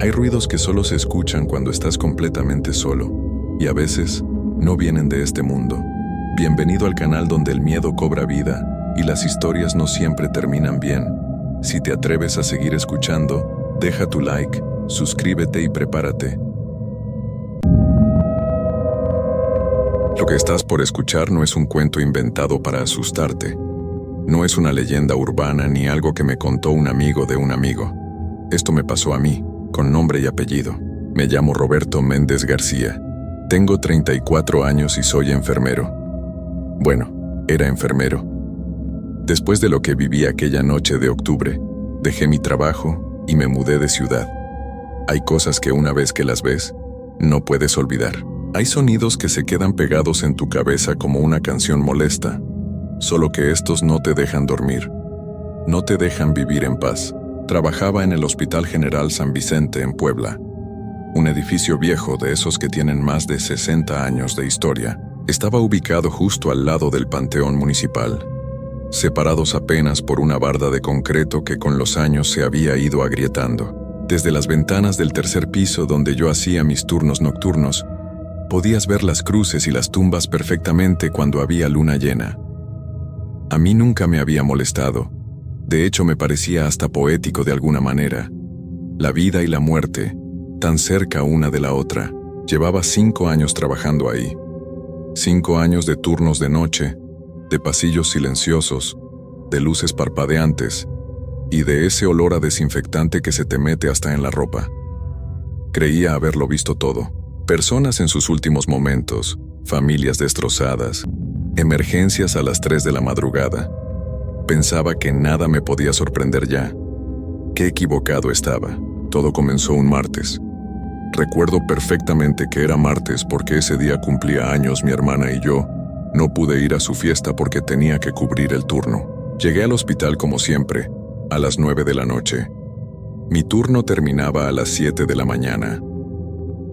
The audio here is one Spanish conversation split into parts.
Hay ruidos que solo se escuchan cuando estás completamente solo, y a veces no vienen de este mundo. Bienvenido al canal donde el miedo cobra vida y las historias no siempre terminan bien. Si te atreves a seguir escuchando, deja tu like, suscríbete y prepárate. Lo que estás por escuchar no es un cuento inventado para asustarte. No es una leyenda urbana ni algo que me contó un amigo de un amigo. Esto me pasó a mí, con nombre y apellido. Me llamo Roberto Méndez García. Tengo 34 años y soy enfermero. Bueno, era enfermero. Después de lo que viví aquella noche de octubre, dejé mi trabajo y me mudé de ciudad. Hay cosas que una vez que las ves, no puedes olvidar. Hay sonidos que se quedan pegados en tu cabeza como una canción molesta, solo que estos no te dejan dormir. No te dejan vivir en paz. Trabajaba en el Hospital General San Vicente en Puebla. Un edificio viejo de esos que tienen más de 60 años de historia. Estaba ubicado justo al lado del Panteón Municipal, separados apenas por una barda de concreto que con los años se había ido agrietando. Desde las ventanas del tercer piso donde yo hacía mis turnos nocturnos, podías ver las cruces y las tumbas perfectamente cuando había luna llena. A mí nunca me había molestado. De hecho, me parecía hasta poético de alguna manera. La vida y la muerte, tan cerca una de la otra. Llevaba 5 años trabajando ahí. 5 años de turnos de noche, de pasillos silenciosos, de luces parpadeantes y de ese olor a desinfectante que se te mete hasta en la ropa. Creía haberlo visto todo. Personas en sus últimos momentos, familias destrozadas, emergencias a las 3 de la madrugada. Pensaba que nada me podía sorprender ya. Qué equivocado estaba. Todo comenzó un martes. Recuerdo perfectamente que era martes porque ese día cumplía años mi hermana y yo. No pude ir a su fiesta porque tenía que cubrir el turno. Llegué al hospital como siempre, a las 9 de la noche. Mi turno terminaba a las 7 de la mañana.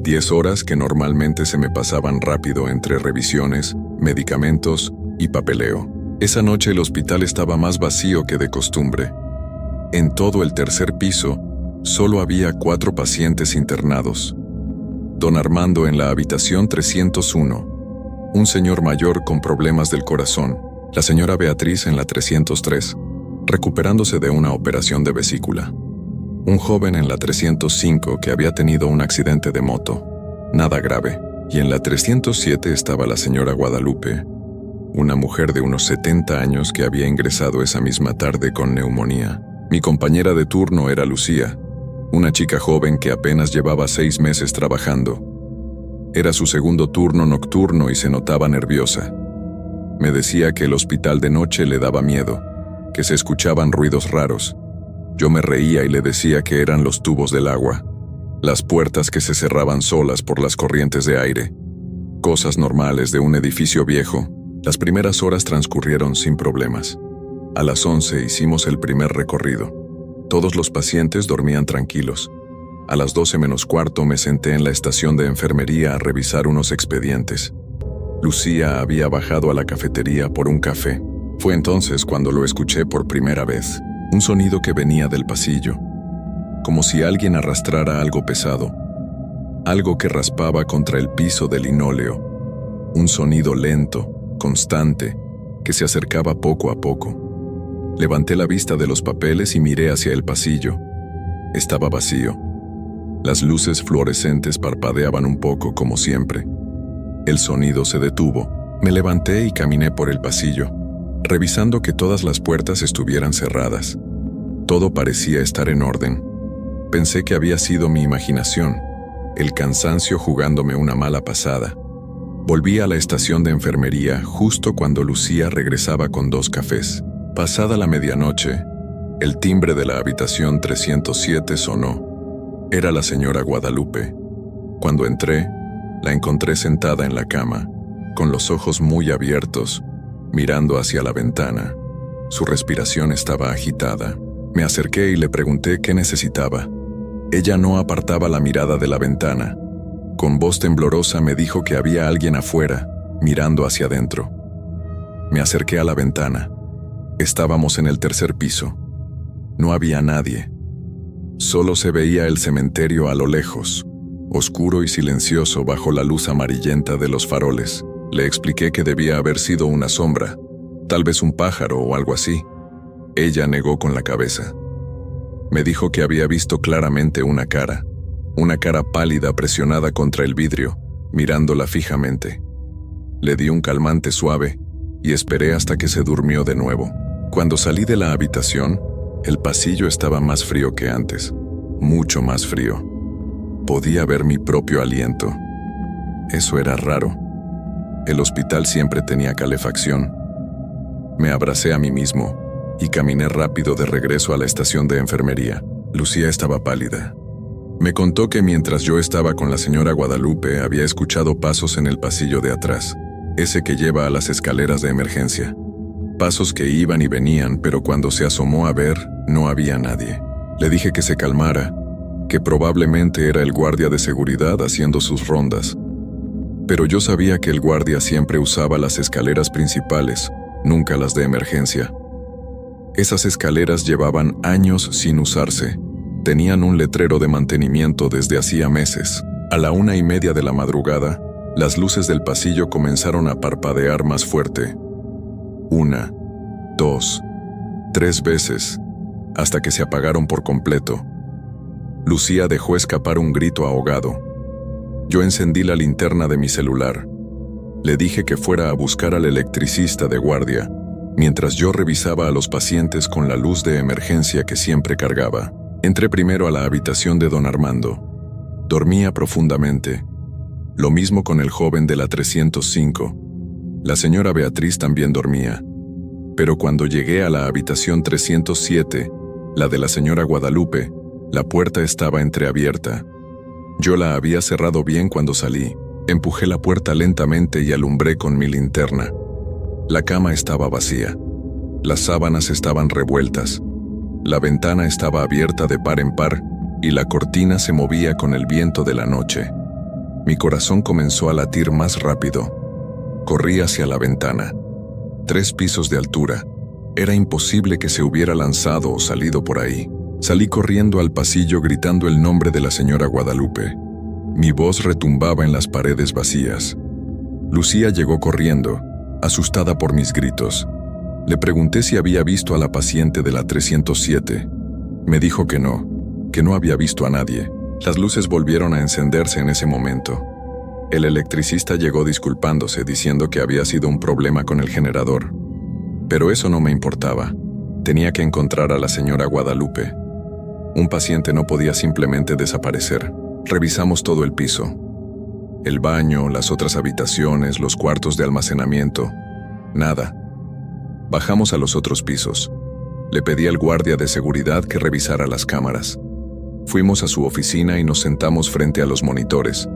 10 horas que normalmente se me pasaban rápido entre revisiones, medicamentos y papeleo. Esa noche el hospital estaba más vacío que de costumbre. En todo el tercer piso, solo había 4 pacientes internados. Don Armando en la habitación 301, un señor mayor con problemas del corazón, la señora Beatriz en la 303, recuperándose de una operación de vesícula. Un joven en la 305 que había tenido un accidente de moto, nada grave, y en la 307 estaba la señora Guadalupe, una mujer de unos 70 años que había ingresado esa misma tarde con neumonía. Mi compañera de turno era Lucía, una chica joven que apenas llevaba 6 meses trabajando. Era su segundo turno nocturno y se notaba nerviosa. Me decía que el hospital de noche le daba miedo, que se escuchaban ruidos raros. Yo me reía y le decía que eran los tubos del agua, las puertas que se cerraban solas por las corrientes de aire. Cosas normales de un edificio viejo. Las primeras horas transcurrieron sin problemas. A las 11 hicimos el primer recorrido. Todos los pacientes dormían tranquilos. A las 12 menos cuarto me senté en la estación de enfermería a revisar unos expedientes. Lucía había bajado a la cafetería por un café. Fue entonces cuando lo escuché por primera vez. Un sonido que venía del pasillo, como si alguien arrastrara algo pesado, algo que raspaba contra el piso de linóleo. Un sonido lento, constante, que se acercaba poco a poco. Levanté la vista de los papeles y miré hacia el pasillo. Estaba vacío. Las luces fluorescentes parpadeaban un poco como siempre. El sonido se detuvo. Me levanté y caminé por el pasillo, revisando que todas las puertas estuvieran cerradas. Todo parecía estar en orden. Pensé que había sido mi imaginación, el cansancio jugándome una mala pasada. Volví a la estación de enfermería justo cuando Lucía regresaba con 2 cafés. Pasada la medianoche, el timbre de la habitación 307 sonó. Era la señora Guadalupe. Cuando entré, la encontré sentada en la cama, con los ojos muy abiertos, mirando hacia la ventana. Su respiración estaba agitada. Me acerqué y le pregunté qué necesitaba. Ella no apartaba la mirada de la ventana. Con voz temblorosa me dijo que había alguien afuera, mirando hacia adentro. Me acerqué a la ventana. Estábamos en el tercer piso. No había nadie. Solo se veía el cementerio a lo lejos, oscuro y silencioso bajo la luz amarillenta de los faroles. Le expliqué que debía haber sido una sombra, tal vez un pájaro o algo así. Ella negó con la cabeza. Me dijo que había visto claramente una cara pálida presionada contra el vidrio, mirándola fijamente. Le di un calmante suave y esperé hasta que se durmió de nuevo. Cuando salí de la habitación, el pasillo estaba más frío que antes, mucho más frío. Podía ver mi propio aliento. Eso era raro. El hospital siempre tenía calefacción. Me abracé a mí mismo y caminé rápido de regreso a la estación de enfermería. Lucía estaba pálida. Me contó que mientras yo estaba con la señora Guadalupe había escuchado pasos en el pasillo de atrás, ese que lleva a las escaleras de emergencia. Pasos que iban y venían, pero cuando se asomó a ver, no había nadie. Le dije que se calmara, que probablemente era el guardia de seguridad haciendo sus rondas. Pero yo sabía que el guardia siempre usaba las escaleras principales, nunca las de emergencia. Esas escaleras llevaban años sin usarse. Tenían un letrero de mantenimiento desde hacía meses. A la 1:30 de la madrugada, las luces del pasillo comenzaron a parpadear más fuerte. 1, 2, 3 veces, hasta que se apagaron por completo. Lucía dejó escapar un grito ahogado. Yo encendí la linterna de mi celular. Le dije que fuera a buscar al electricista de guardia, mientras yo revisaba a los pacientes con la luz de emergencia que siempre cargaba. Entré primero a la habitación de don Armando. Dormía profundamente. Lo mismo con el joven de la 305. La señora Beatriz también dormía. Pero cuando llegué a la habitación 307, la de la señora Guadalupe, la puerta estaba entreabierta. Yo la había cerrado bien cuando salí. Empujé la puerta lentamente y alumbré con mi linterna. La cama estaba vacía. Las sábanas estaban revueltas. La ventana estaba abierta de par en par y la cortina se movía con el viento de la noche. Mi corazón comenzó a latir más rápido. Corrí hacia la ventana. 3 pisos de altura. Era imposible que se hubiera lanzado o salido por ahí. Salí corriendo al pasillo gritando el nombre de la señora Guadalupe. Mi voz retumbaba en las paredes vacías. Lucía llegó corriendo, asustada por mis gritos. Le pregunté si había visto a la paciente de la 307. Me dijo que no había visto a nadie. Las luces volvieron a encenderse en ese momento. El electricista llegó disculpándose, diciendo que había sido un problema con el generador. Pero eso no me importaba. Tenía que encontrar a la señora Guadalupe. Un paciente no podía simplemente desaparecer. Revisamos todo el piso. El baño, las otras habitaciones, los cuartos de almacenamiento. Nada. Bajamos a los otros pisos. Le pedí al guardia de seguridad que revisara las cámaras. Fuimos a su oficina y nos sentamos frente a los monitores.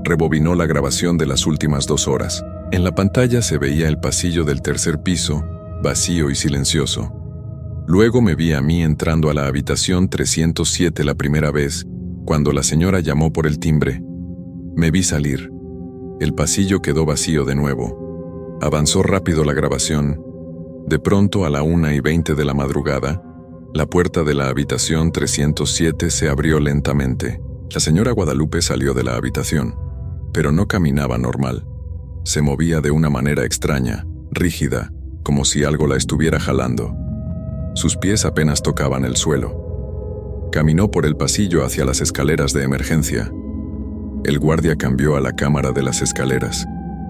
Rebobinó la grabación de las últimas 2 horas. En la pantalla se veía el pasillo del tercer piso, vacío y silencioso. Luego me vi a mí entrando a la habitación 307 la primera vez, cuando la señora llamó por el timbre. Me vi salir. El pasillo quedó vacío de nuevo. Avanzó rápido la grabación. De pronto, a la 1:20 de la madrugada, la puerta de la habitación 307 se abrió lentamente. La señora Guadalupe salió de la habitación, pero no caminaba normal. Se movía de una manera extraña, rígida, como si algo la estuviera jalando. Sus pies apenas tocaban el suelo. Caminó por el pasillo hacia las escaleras de emergencia. El guardia cambió a la cámara de las escaleras.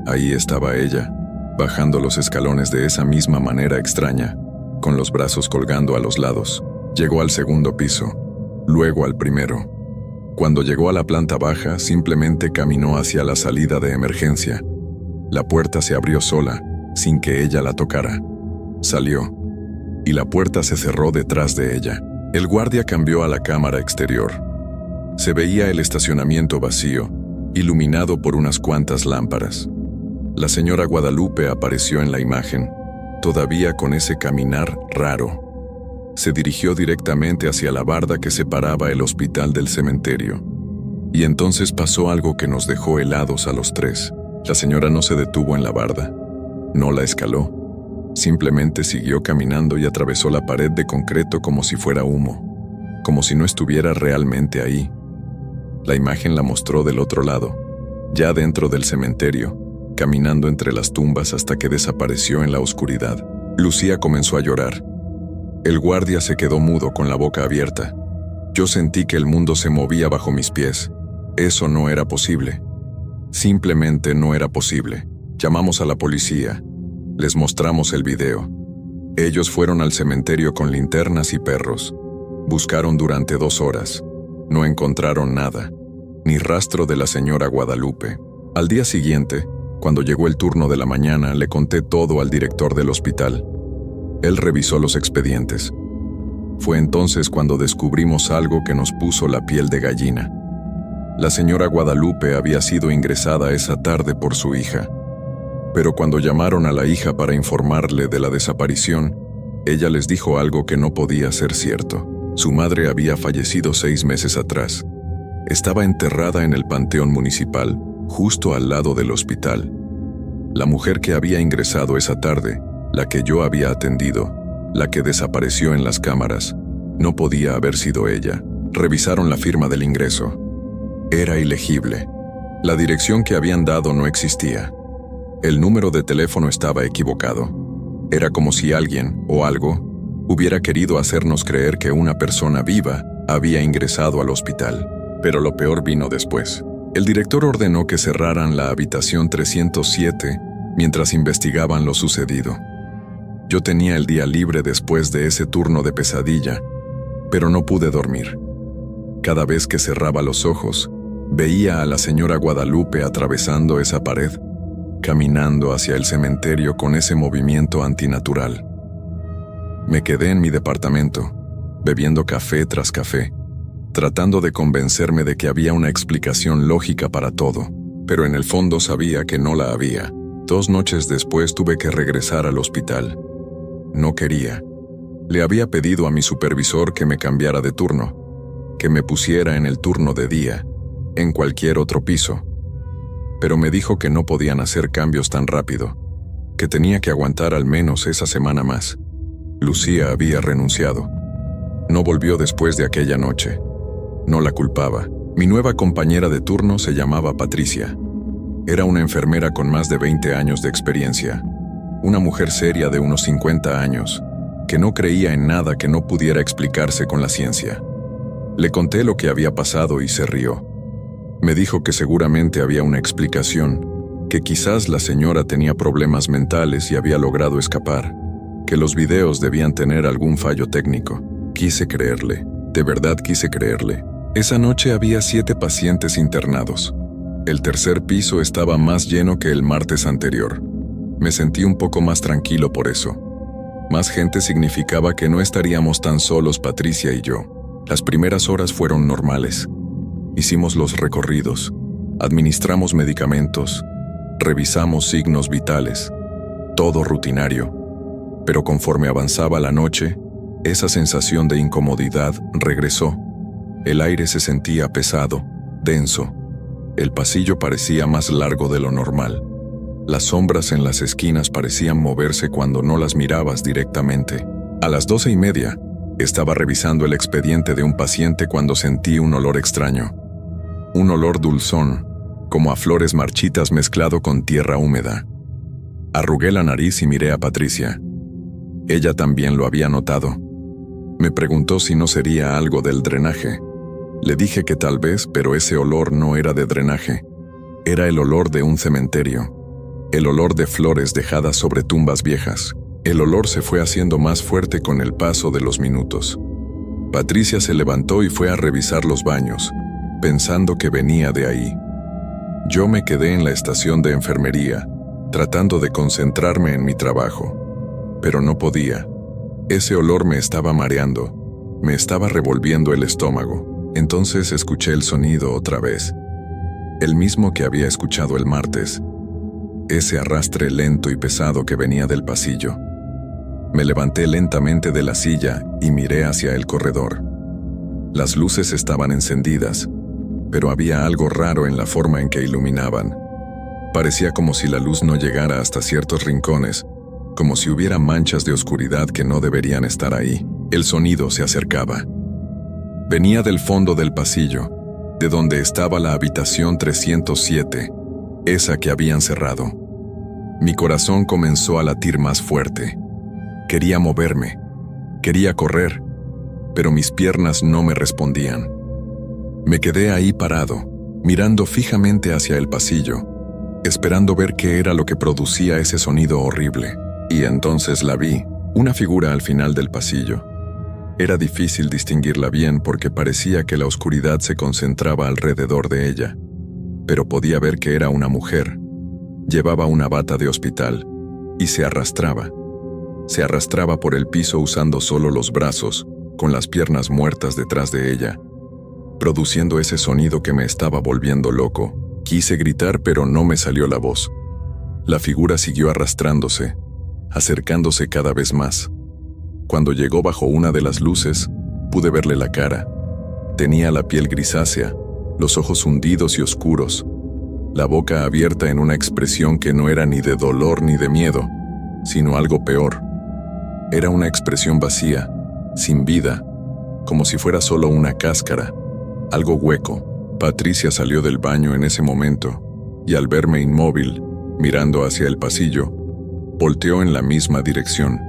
Ahí estaba ella, bajando los escalones de esa misma manera extraña, con los brazos colgando a los lados. Llegó al segundo piso, luego al primero. Cuando llegó a la planta baja, simplemente caminó hacia la salida de emergencia. La puerta se abrió sola, sin que ella la tocara. Salió, y la puerta se cerró detrás de ella. El guardia cambió a la cámara exterior. Se veía el estacionamiento vacío, iluminado por unas cuantas lámparas. La señora Guadalupe apareció en la imagen, todavía con ese caminar raro. Se dirigió directamente hacia la barda que separaba el hospital del cementerio. Y entonces pasó algo que nos dejó helados a los 3. La señora no se detuvo en la barda. No la escaló. Simplemente siguió caminando y atravesó la pared de concreto como si fuera humo. como si no estuviera realmente ahí. La imagen la mostró del otro lado, ya dentro del cementerio, caminando entre las tumbas hasta que desapareció en la oscuridad. Lucía comenzó a llorar. El guardia se quedó mudo con la boca abierta. Yo sentí que el mundo se movía bajo mis pies. Eso no era posible. Simplemente no era posible. Llamamos a la policía. Les mostramos el video. Ellos fueron al cementerio con linternas y perros. Buscaron durante 2 horas. No encontraron nada, ni rastro de la señora Guadalupe. Al día siguiente, cuando llegó el turno de la mañana, le conté todo al director del hospital. Él revisó los expedientes. Fue entonces cuando descubrimos algo que nos puso la piel de gallina. La señora Guadalupe había sido ingresada esa tarde por su hija. Pero cuando llamaron a la hija para informarle de la desaparición, ella les dijo algo que no podía ser cierto. Su madre había fallecido 6 meses atrás. Estaba enterrada en el panteón municipal, justo al lado del hospital. La mujer que había ingresado esa tarde, la que yo había atendido, la que desapareció en las cámaras, no podía haber sido ella. Revisaron la firma del ingreso. Era ilegible. La dirección que habían dado no existía. El número de teléfono estaba equivocado. Era como si alguien, o algo, hubiera querido hacernos creer que una persona viva había ingresado al hospital. Pero lo peor vino después. El director ordenó que cerraran la habitación 307 mientras investigaban lo sucedido. Yo tenía el día libre después de ese turno de pesadilla, pero no pude dormir. Cada vez que cerraba los ojos, veía a la señora Guadalupe atravesando esa pared, caminando hacia el cementerio con ese movimiento antinatural. Me quedé en mi departamento, bebiendo café tras café, tratando de convencerme de que había una explicación lógica para todo, pero en el fondo sabía que no la había. 2 noches después tuve que regresar al hospital. No quería. Le había pedido a mi supervisor que me cambiara de turno, que me pusiera en el turno de día, en cualquier otro piso. Pero me dijo que no podían hacer cambios tan rápido, que tenía que aguantar al menos esa semana más. Lucía había renunciado. No volvió después de aquella noche. No la culpaba. Mi nueva compañera de turno se llamaba Patricia. Era una enfermera con más de 20 años de experiencia. Una mujer seria de unos 50 años, que no creía en nada que no pudiera explicarse con la ciencia. Le conté lo que había pasado y se rió. Me dijo que seguramente había una explicación, que quizás la señora tenía problemas mentales y había logrado escapar, que los videos debían tener algún fallo técnico. Quise creerle, de verdad quise creerle. Esa noche había 7 pacientes internados. El tercer piso estaba más lleno que el martes anterior. Me sentí un poco más tranquilo por eso. Más gente significaba que no estaríamos tan solos Patricia y yo. Las primeras horas fueron normales. Hicimos los recorridos, administramos medicamentos, revisamos signos vitales, todo rutinario. Pero conforme avanzaba la noche, esa sensación de incomodidad regresó. El aire se sentía pesado, denso. El pasillo parecía más largo de lo normal. Las sombras en las esquinas parecían moverse cuando no las mirabas directamente. A las 12:30, estaba revisando el expediente de un paciente cuando sentí un olor extraño. Un olor dulzón, como a flores marchitas mezclado con tierra húmeda. Arrugué la nariz y miré a Patricia. Ella también lo había notado. Me preguntó si no sería algo del drenaje. Le dije que tal vez, pero ese olor no era de drenaje. Era el olor de un cementerio. El olor de flores dejadas sobre tumbas viejas. El olor se fue haciendo más fuerte con el paso de los minutos. Patricia se levantó y fue a revisar los baños, pensando que venía de ahí. Yo me quedé en la estación de enfermería, tratando de concentrarme en mi trabajo. Pero no podía. Ese olor me estaba mareando, me estaba revolviendo el estómago. Entonces escuché el sonido otra vez. El mismo que había escuchado el martes. Ese arrastre lento y pesado que venía del pasillo. Me levanté lentamente de la silla y miré hacia el corredor. Las luces estaban encendidas, pero había algo raro en la forma en que iluminaban. Parecía como si la luz no llegara hasta ciertos rincones, como si hubiera manchas de oscuridad que no deberían estar ahí. El sonido se acercaba. Venía del fondo del pasillo, de donde estaba la habitación 307, esa que habían cerrado. Mi corazón comenzó a latir más fuerte. Quería moverme, quería correr, pero mis piernas no me respondían. Me quedé ahí parado, mirando fijamente hacia el pasillo, esperando ver qué era lo que producía ese sonido horrible. Y entonces la vi, una figura al final del pasillo. Era difícil distinguirla bien porque parecía que la oscuridad se concentraba alrededor de ella, pero podía ver que era una mujer. Llevaba una bata de hospital y se arrastraba. Se arrastraba por el piso usando solo los brazos, con las piernas muertas detrás de ella, produciendo ese sonido que me estaba volviendo loco. Quise gritar, pero no me salió la voz. La figura siguió arrastrándose, acercándose cada vez más. Cuando llegó bajo una de las luces, pude verle la cara. Tenía la piel grisácea, los ojos hundidos y oscuros, la boca abierta en una expresión que no era ni de dolor ni de miedo, sino algo peor. Era una expresión vacía, sin vida, como si fuera solo una cáscara, algo hueco. Patricia salió del baño en ese momento, y al verme inmóvil, mirando hacia el pasillo, volteó en la misma dirección.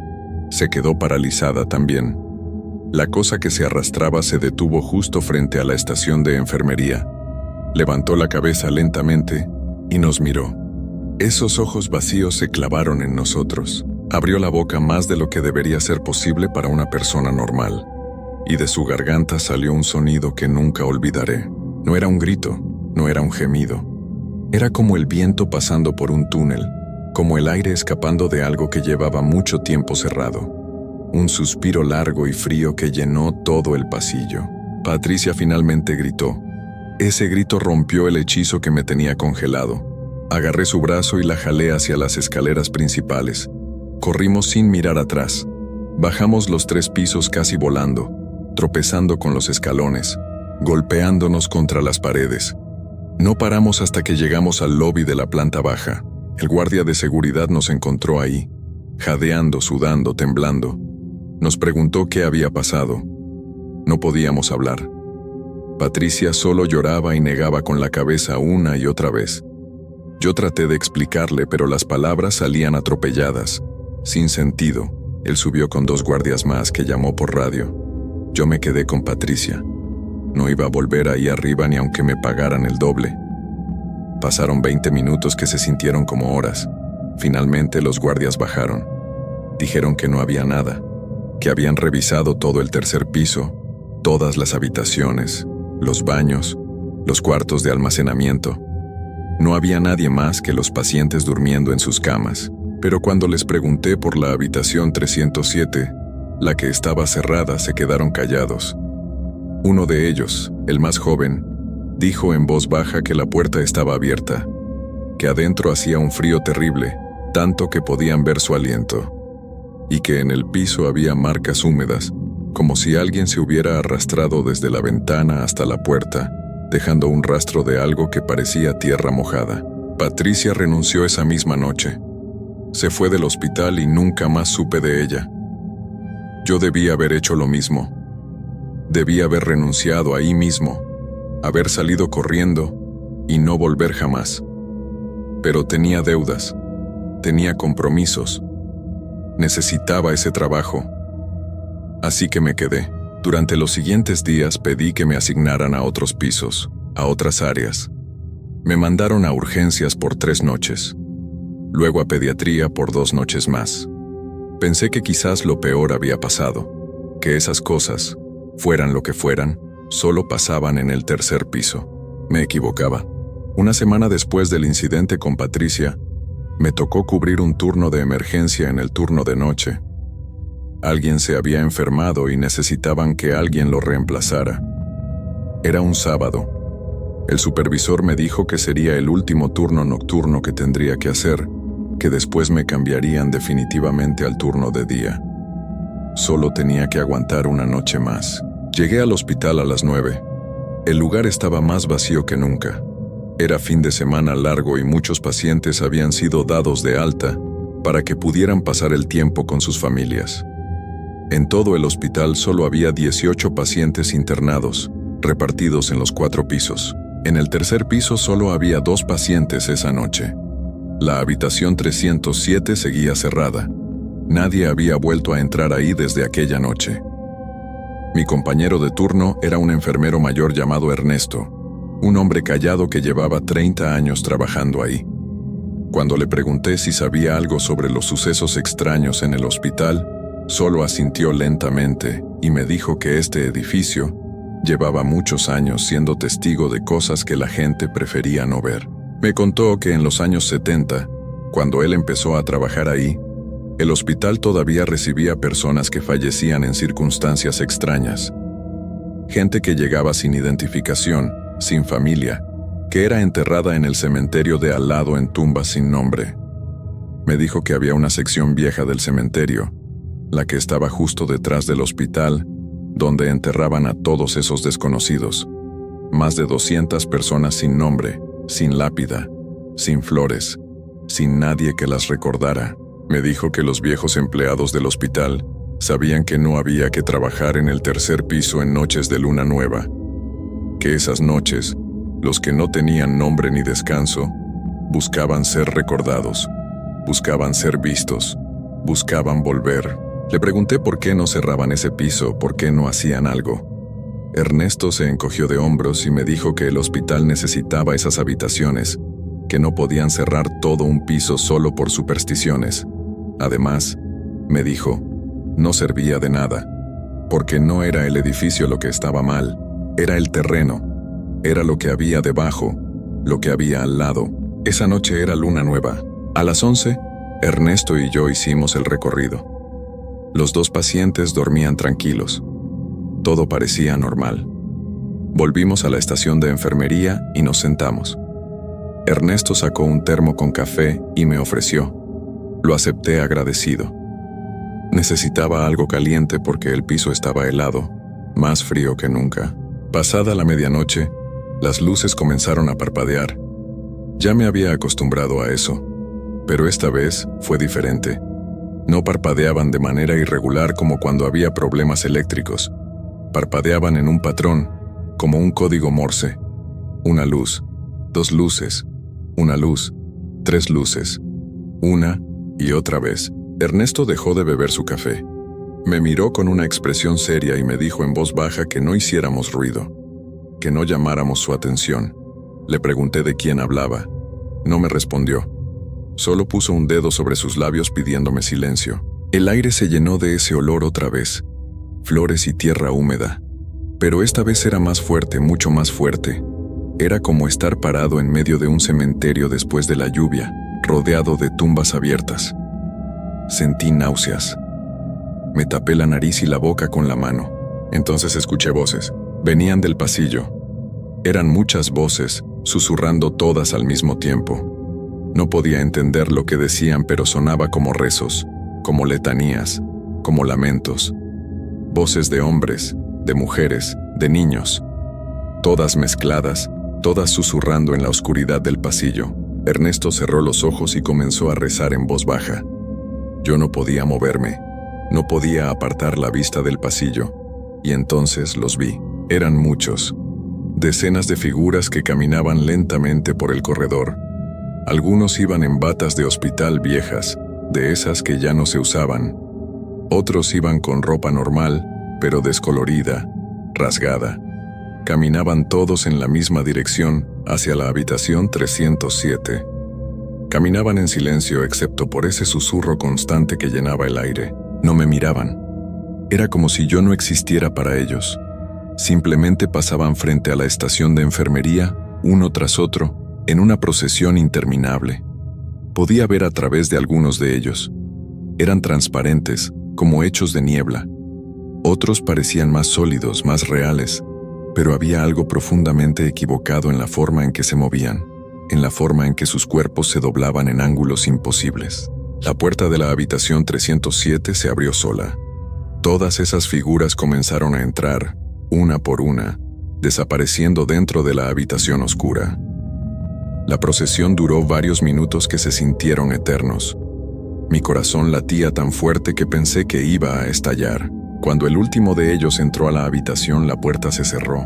Se quedó paralizada también. La cosa que se arrastraba se detuvo justo frente a la estación de enfermería. Levantó la cabeza lentamente y nos miró. Esos ojos vacíos se clavaron en nosotros. Abrió la boca más de lo que debería ser posible para una persona normal, y de su garganta salió un sonido que nunca olvidaré. No era un grito, no era un gemido. Era como el viento pasando por un túnel, como el aire escapando de algo que llevaba mucho tiempo cerrado. Un suspiro largo y frío que llenó todo el pasillo. Patricia finalmente gritó. Ese grito rompió el hechizo que me tenía congelado. Agarré su brazo y la jalé hacia las escaleras principales. Corrimos sin mirar atrás. Bajamos los 3 pisos casi volando, tropezando con los escalones, golpeándonos contra las paredes. No paramos hasta que llegamos al lobby de la planta baja. El guardia de seguridad nos encontró ahí, jadeando, sudando, temblando. Nos preguntó qué había pasado. No podíamos hablar. Patricia solo lloraba y negaba con la cabeza una y otra vez. Yo traté de explicarle, pero las palabras salían atropelladas, sin sentido. Él subió con 2 guardias más que llamó por radio. Yo me quedé con Patricia. No iba a volver ahí arriba ni aunque me pagaran el doble. Pasaron 20 minutos que se sintieron como horas. Finalmente los guardias bajaron. Dijeron que no había nada, que habían revisado todo el 3er piso, todas las habitaciones, los baños, los cuartos de almacenamiento. No había nadie más que los pacientes durmiendo en sus camas. Pero cuando les pregunté por la habitación 307, la que estaba cerrada, se quedaron callados. Uno de ellos, el más joven, dijo en voz baja que la puerta estaba abierta, que adentro hacía un frío terrible, tanto que podían ver su aliento, y que en el piso había marcas húmedas, como si alguien se hubiera arrastrado desde la ventana hasta la puerta, dejando un rastro de algo que parecía tierra mojada. Patricia renunció esa misma noche. Se fue del hospital y nunca más supe de ella. Yo debía haber hecho lo mismo. Debía haber renunciado ahí mismo, haber salido corriendo y no volver jamás. Pero tenía deudas, tenía compromisos. Necesitaba ese trabajo. Así que me quedé. Durante los siguientes días pedí que me asignaran a otros pisos, a otras áreas. Me mandaron a urgencias por 3 noches. Luego a pediatría por 2 noches más. Pensé que quizás lo peor había pasado, que esas cosas, fueran lo que fueran, solo pasaban en el 3er piso. Me equivocaba. Una semana después del incidente con Patricia, me tocó cubrir un turno de emergencia en el turno de noche. Alguien se había enfermado y necesitaban que alguien lo reemplazara. Era un sábado. El supervisor me dijo que sería el último turno nocturno que tendría que hacer, que después me cambiarían definitivamente al turno de día. Solo tenía que aguantar una noche más. Llegué al hospital a las 9. El lugar estaba más vacío que nunca. Era fin de semana largo y muchos pacientes habían sido dados de alta para que pudieran pasar el tiempo con sus familias. En todo el hospital solo había 18 pacientes internados, repartidos en los 4 pisos. En el tercer piso solo había 2 pacientes esa noche. La habitación 307 seguía cerrada. Nadie había vuelto a entrar ahí desde aquella noche. Mi compañero de turno era un enfermero mayor llamado Ernesto, un hombre callado que llevaba 30 años trabajando ahí. Cuando le pregunté si sabía algo sobre los sucesos extraños en el hospital, solo asintió lentamente y me dijo que este edificio llevaba muchos años siendo testigo de cosas que la gente prefería no ver. Me contó que en los años 70, cuando él empezó a trabajar ahí, el hospital todavía recibía personas que fallecían en circunstancias extrañas. Gente que llegaba sin identificación, sin familia, que era enterrada en el cementerio de al lado en tumbas sin nombre. Me dijo que había una sección vieja del cementerio, la que estaba justo detrás del hospital, donde enterraban a todos esos desconocidos. Más de 200 personas sin nombre, sin lápida, sin flores, sin nadie que las recordara. Me dijo que los viejos empleados del hospital sabían que no había que trabajar en el tercer piso en noches de luna nueva, que esas noches, los que no tenían nombre ni descanso, buscaban ser recordados, buscaban ser vistos, buscaban volver. Le pregunté por qué no cerraban ese piso, por qué no hacían algo. Ernesto se encogió de hombros y me dijo que el hospital necesitaba esas habitaciones, que no podían cerrar todo un piso solo por supersticiones. Además, me dijo, no servía de nada, porque no era el edificio lo que estaba mal, era el terreno, era lo que había debajo, lo que había al lado. Esa noche era luna nueva. A las 11, Ernesto y yo hicimos el recorrido. Los 2 pacientes dormían tranquilos. Todo parecía normal. Volvimos a la estación de enfermería y nos sentamos. Ernesto sacó un termo con café y me ofreció. Lo acepté agradecido. Necesitaba algo caliente porque el piso estaba helado, más frío que nunca. Pasada la medianoche, las luces comenzaron a parpadear. Ya me había acostumbrado a eso, pero esta vez fue diferente. No parpadeaban de manera irregular como cuando había problemas eléctricos. Parpadeaban en un patrón, como un código Morse. Una luz, 2 luces, una luz, 3 luces, una y otra vez. Ernesto dejó de beber su café. Me miró con una expresión seria y me dijo en voz baja que no hiciéramos ruido, que no llamáramos su atención. Le pregunté de quién hablaba. No me respondió. Solo puso un dedo sobre sus labios pidiéndome silencio. El aire se llenó de ese olor otra vez, flores y tierra húmeda. Pero esta vez era más fuerte, mucho más fuerte. Era como estar parado en medio de un cementerio después de la lluvia, rodeado de tumbas abiertas. Sentí náuseas. Me tapé la nariz y la boca con la mano. Entonces escuché voces. Venían del pasillo. Eran muchas voces, susurrando todas al mismo tiempo. No podía entender lo que decían, pero sonaba como rezos, como letanías, como lamentos. Voces de hombres, de mujeres, de niños. Todas mezcladas, todas susurrando en la oscuridad del pasillo. Ernesto cerró los ojos y comenzó a rezar en voz baja. Yo no podía moverme, no podía apartar la vista del pasillo, y entonces los vi. Eran muchos, decenas de figuras que caminaban lentamente por el corredor. Algunos iban en batas de hospital viejas, de esas que ya no se usaban. Otros iban con ropa normal, pero descolorida, rasgada. Caminaban todos en la misma dirección, hacia la habitación 307. Caminaban en silencio excepto por ese susurro constante que llenaba el aire. No me miraban. Era como si yo no existiera para ellos. Simplemente pasaban frente a la estación de enfermería, uno tras otro, en una procesión interminable. Podía ver a través de algunos de ellos. Eran transparentes, como hechos de niebla. Otros parecían más sólidos, más reales, pero había algo profundamente equivocado en la forma en que se movían, en la forma en que sus cuerpos se doblaban en ángulos imposibles. La puerta de la habitación 307 se abrió sola. Todas esas figuras comenzaron a entrar, una por una, desapareciendo dentro de la habitación oscura. La procesión duró varios minutos que se sintieron eternos. Mi corazón latía tan fuerte que pensé que iba a estallar. Cuando el último de ellos entró a la habitación, la puerta se cerró.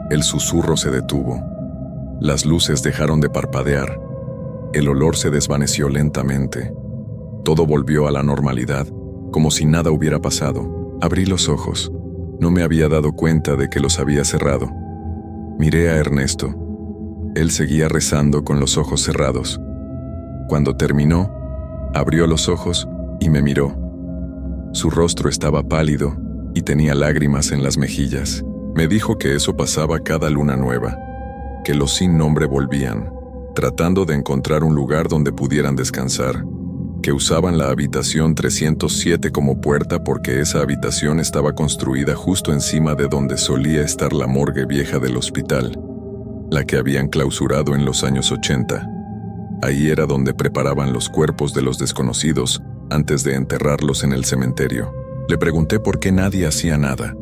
El susurro se detuvo. Las luces dejaron de parpadear. El olor se desvaneció lentamente. Todo volvió a la normalidad, como si nada hubiera pasado. Abrí los ojos. No me había dado cuenta de que los había cerrado. Miré a Ernesto. Él seguía rezando con los ojos cerrados. Cuando terminó, abrió los ojos y me miró. Su rostro estaba pálido y tenía lágrimas en las mejillas. Me dijo que eso pasaba cada luna nueva, que los sin nombre volvían, tratando de encontrar un lugar donde pudieran descansar, que usaban la habitación 307 como puerta porque esa habitación estaba construida justo encima de donde solía estar la morgue vieja del hospital, la que habían clausurado en los años 80. Ahí era donde preparaban los cuerpos de los desconocidos antes de enterrarlos en el cementerio. Le pregunté por qué nadie hacía nada.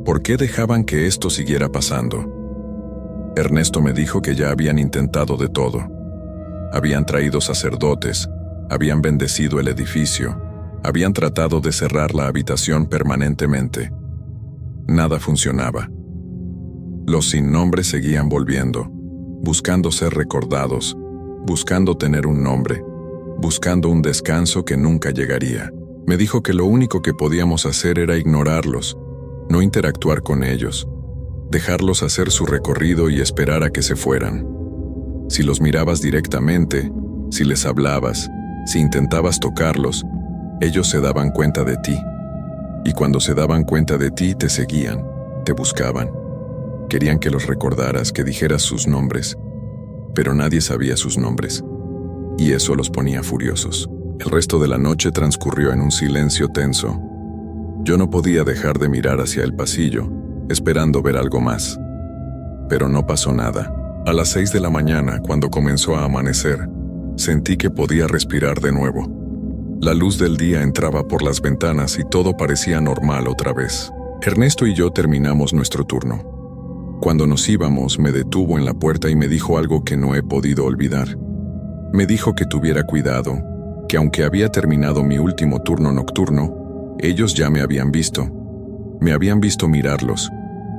¿Por qué dejaban que esto siguiera pasando? Ernesto me dijo que ya habían intentado de todo. Habían traído sacerdotes, habían bendecido el edificio, habían tratado de cerrar la habitación permanentemente. Nada funcionaba. Los sin nombre seguían volviendo, buscando ser recordados, buscando tener un nombre, buscando un descanso que nunca llegaría. Me dijo que lo único que podíamos hacer era ignorarlos, no interactuar con ellos, dejarlos hacer su recorrido y esperar a que se fueran. Si los mirabas directamente, si les hablabas, si intentabas tocarlos, ellos se daban cuenta de ti. Y cuando se daban cuenta de ti, te seguían, te buscaban. Querían que los recordaras, que dijeras sus nombres, pero nadie sabía sus nombres, y eso los ponía furiosos. El resto de la noche transcurrió en un silencio tenso. Yo no podía dejar de mirar hacia el pasillo, esperando ver algo más. Pero no pasó nada. A las 6 de la mañana, cuando comenzó a amanecer, sentí que podía respirar de nuevo. La luz del día entraba por las ventanas y todo parecía normal otra vez. Ernesto y yo terminamos nuestro turno. Cuando nos íbamos, me detuvo en la puerta y me dijo algo que no he podido olvidar. Me dijo que tuviera cuidado, que aunque había terminado mi último turno nocturno, ellos ya me habían visto. Me habían visto mirarlos,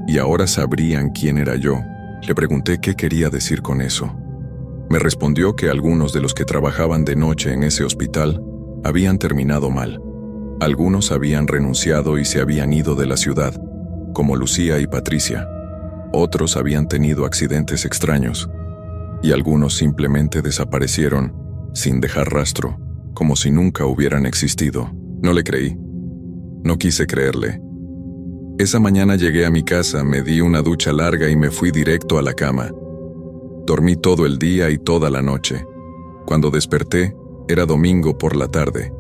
y ahora sabrían quién era yo. Le pregunté qué quería decir con eso. Me respondió que algunos de los que trabajaban de noche en ese hospital habían terminado mal. Algunos habían renunciado y se habían ido de la ciudad, como Lucía y Patricia. Otros habían tenido accidentes extraños, y algunos simplemente desaparecieron, sin dejar rastro, como si nunca hubieran existido. No le creí. No quise creerle. Esa mañana llegué a mi casa, me di una ducha larga y me fui directo a la cama. Dormí todo el día y toda la noche. Cuando desperté, era domingo por la tarde.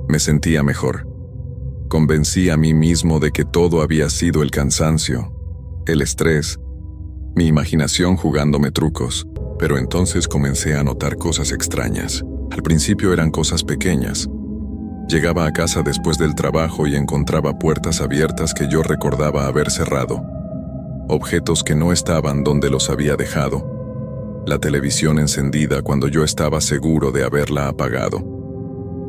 Me sentía mejor. Convencí a mí mismo de que todo había sido el cansancio, el estrés, mi imaginación jugándome trucos, pero entonces comencé a notar cosas extrañas. Al principio eran cosas pequeñas. Llegaba a casa después del trabajo y encontraba puertas abiertas que yo recordaba haber cerrado, objetos que no estaban donde los había dejado, la televisión encendida cuando yo estaba seguro de haberla apagado.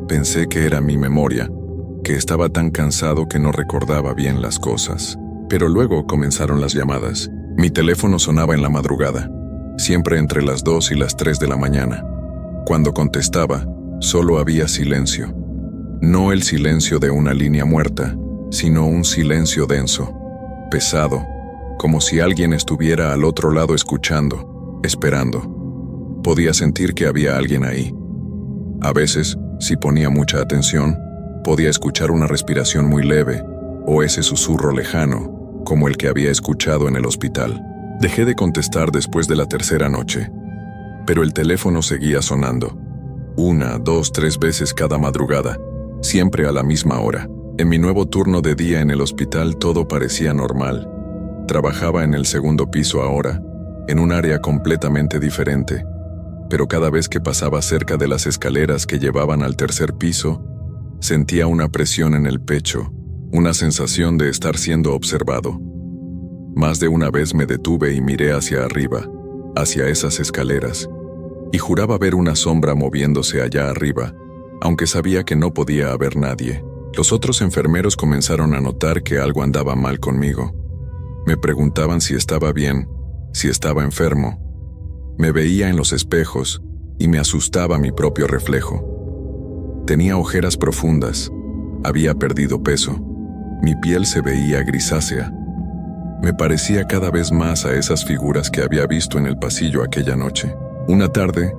Pensé que era mi memoria, que estaba tan cansado que no recordaba bien las cosas. Pero luego comenzaron las llamadas. Mi teléfono sonaba en la madrugada, siempre entre las 2 y las 3 de la mañana. Cuando contestaba, solo había silencio. No el silencio de una línea muerta, sino un silencio denso, pesado, como si alguien estuviera al otro lado escuchando, esperando. Podía sentir que había alguien ahí. A veces, si ponía mucha atención, podía escuchar una respiración muy leve, o ese susurro lejano, como el que había escuchado en el hospital. Dejé de contestar después de la tercera noche, pero el teléfono seguía sonando. 1, 2, 3 veces cada madrugada, siempre a la misma hora. En mi nuevo turno de día en el hospital todo parecía normal. Trabajaba en el segundo piso ahora, en un área completamente diferente, pero cada vez que pasaba cerca de las escaleras que llevaban al tercer piso, sentía una presión en el pecho, una sensación de estar siendo observado. Más de una vez me detuve y miré hacia arriba, hacia esas escaleras, y juraba ver una sombra moviéndose allá arriba, Aunque sabía que no podía haber nadie, los otros enfermeros comenzaron a notar que algo andaba mal conmigo. Me preguntaban si estaba bien, si estaba enfermo. Me veía en los espejos y me asustaba mi propio reflejo. Tenía ojeras profundas, había perdido peso, mi piel se veía grisácea. Me parecía cada vez más a esas figuras que había visto en el pasillo aquella noche. Una tarde,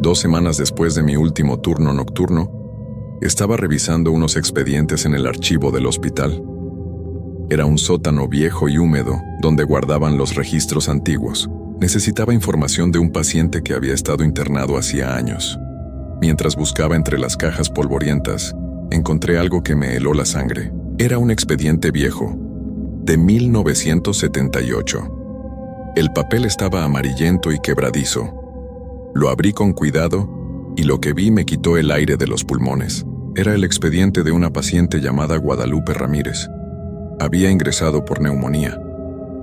2 semanas después de mi último turno nocturno, estaba revisando unos expedientes en el archivo del hospital. Era un sótano viejo y húmedo donde guardaban los registros antiguos. Necesitaba información de un paciente que había estado internado hacía años. Mientras buscaba entre las cajas polvorientas, encontré algo que me heló la sangre. Era un expediente viejo, de 1978. El papel estaba amarillento y quebradizo. Lo abrí con cuidado y lo que vi me quitó el aire de los pulmones. Era el expediente de una paciente llamada Guadalupe Ramírez. Había ingresado por neumonía.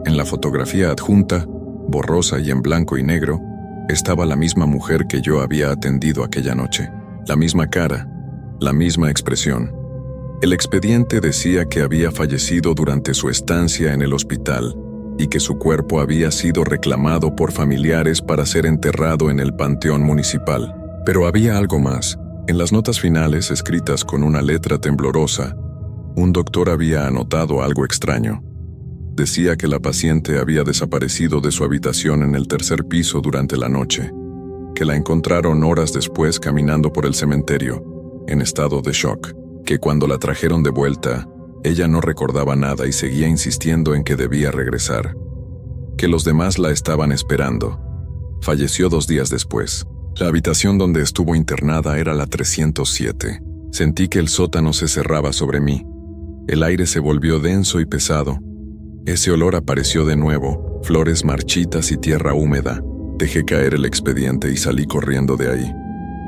En la fotografía adjunta, borrosa y en blanco y negro, estaba la misma mujer que yo había atendido aquella noche. La misma cara, la misma expresión. El expediente decía que había fallecido durante su estancia en el hospital y que su cuerpo había sido reclamado por familiares para ser enterrado en el panteón municipal. Pero había algo más. En las notas finales, escritas con una letra temblorosa, un doctor había anotado algo extraño. Decía que la paciente había desaparecido de su habitación en el 3er piso durante la noche, que la encontraron horas después caminando por el cementerio, en estado de shock, que cuando la trajeron de vuelta, ella no recordaba nada y seguía insistiendo en que debía regresar, que los demás la estaban esperando. Falleció 2 días después. La habitación donde estuvo internada era la 307. Sentí que el sótano se cerraba sobre mí. El aire se volvió denso y pesado. Ese olor apareció de nuevo, flores marchitas y tierra húmeda. Dejé caer el expediente y salí corriendo de ahí.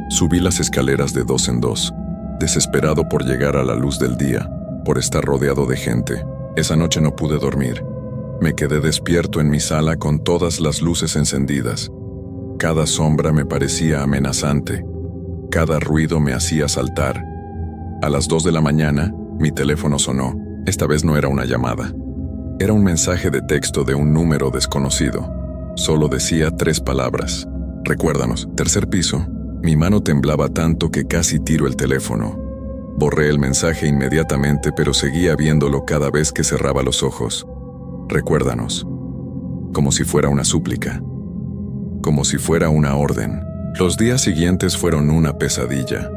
Subí las escaleras de 2 en 2, desesperado por llegar a la luz del día, por estar rodeado de gente. Esa noche no pude dormir. Me quedé despierto en mi sala con todas las luces encendidas. Cada sombra me parecía amenazante. Cada ruido me hacía saltar. A las 2 de la mañana, mi teléfono sonó. Esta vez no era una llamada. Era un mensaje de texto de un número desconocido. Solo decía 3 palabras. Recuérdanos, 3er piso. Mi mano temblaba tanto que casi tiro el teléfono. Borré el mensaje inmediatamente, pero seguía viéndolo cada vez que cerraba los ojos. Recuérdanos. Como si fuera una súplica. Como si fuera una orden. Los días siguientes fueron una pesadilla.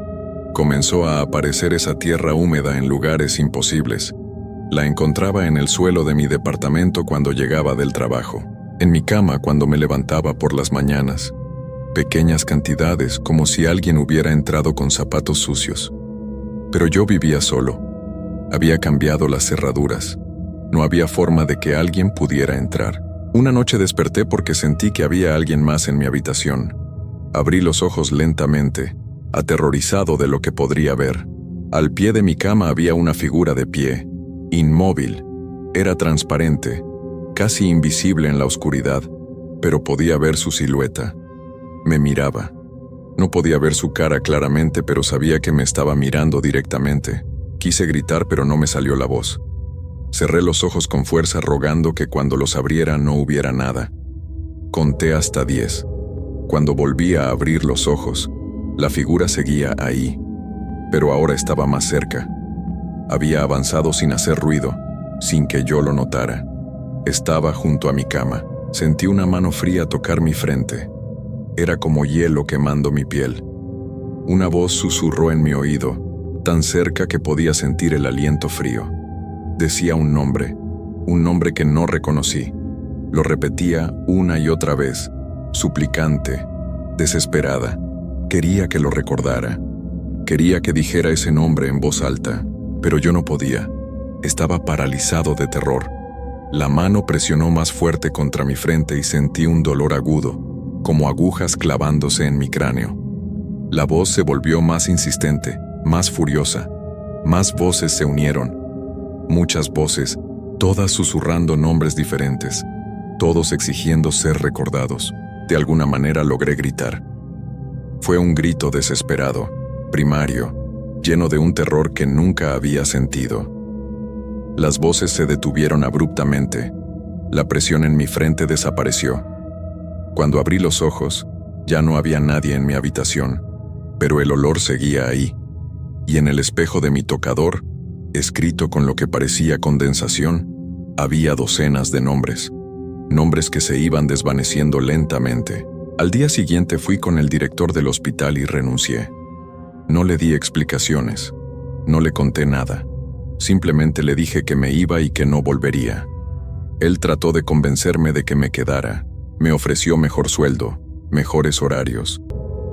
Comenzó a aparecer esa tierra húmeda en lugares imposibles. La encontraba en el suelo de mi departamento cuando llegaba del trabajo, en mi cama cuando me levantaba por las mañanas. Pequeñas cantidades, como si alguien hubiera entrado con zapatos sucios. Pero yo vivía solo. Había cambiado las cerraduras. No había forma de que alguien pudiera entrar. Una noche desperté porque sentí que había alguien más en mi habitación. Abrí los ojos lentamente, aterrorizado de lo que podría ver. Al pie de mi cama había una figura de pie, inmóvil. Era transparente, casi invisible en la oscuridad, pero podía ver su silueta. Me miraba. No podía ver su cara claramente, pero sabía que me estaba mirando directamente. Quise gritar, pero no me salió la voz. Cerré los ojos con fuerza, rogando que cuando los abriera no hubiera nada. Conté hasta 10. Cuando volví a abrir los ojos, la figura seguía ahí, pero ahora estaba más cerca. Había avanzado sin hacer ruido, sin que yo lo notara. Estaba junto a mi cama. Sentí una mano fría tocar mi frente. Era como hielo quemando mi piel. Una voz susurró en mi oído, tan cerca que podía sentir el aliento frío. Decía un nombre que no reconocí. Lo repetía una y otra vez, suplicante, desesperada. Quería que lo recordara. Quería que dijera ese nombre en voz alta, pero yo no podía. Estaba paralizado de terror. La mano presionó más fuerte contra mi frente y sentí un dolor agudo, como agujas clavándose en mi cráneo. La voz se volvió más insistente, más furiosa. Más voces se unieron. Muchas voces, todas susurrando nombres diferentes, todos exigiendo ser recordados. De alguna manera logré gritar. Fue un grito desesperado, primario, lleno de un terror que nunca había sentido. Las voces se detuvieron abruptamente. La presión en mi frente desapareció. Cuando abrí los ojos, ya no había nadie en mi habitación, pero el olor seguía ahí, y en el espejo de mi tocador, escrito con lo que parecía condensación, había docenas de nombres. Nombres que se iban desvaneciendo lentamente. Al día siguiente fui con el director del hospital y renuncié. No le di explicaciones, no le conté nada. Simplemente le dije que me iba y que no volvería. Él trató de convencerme de que me quedara. Me ofreció mejor sueldo, mejores horarios.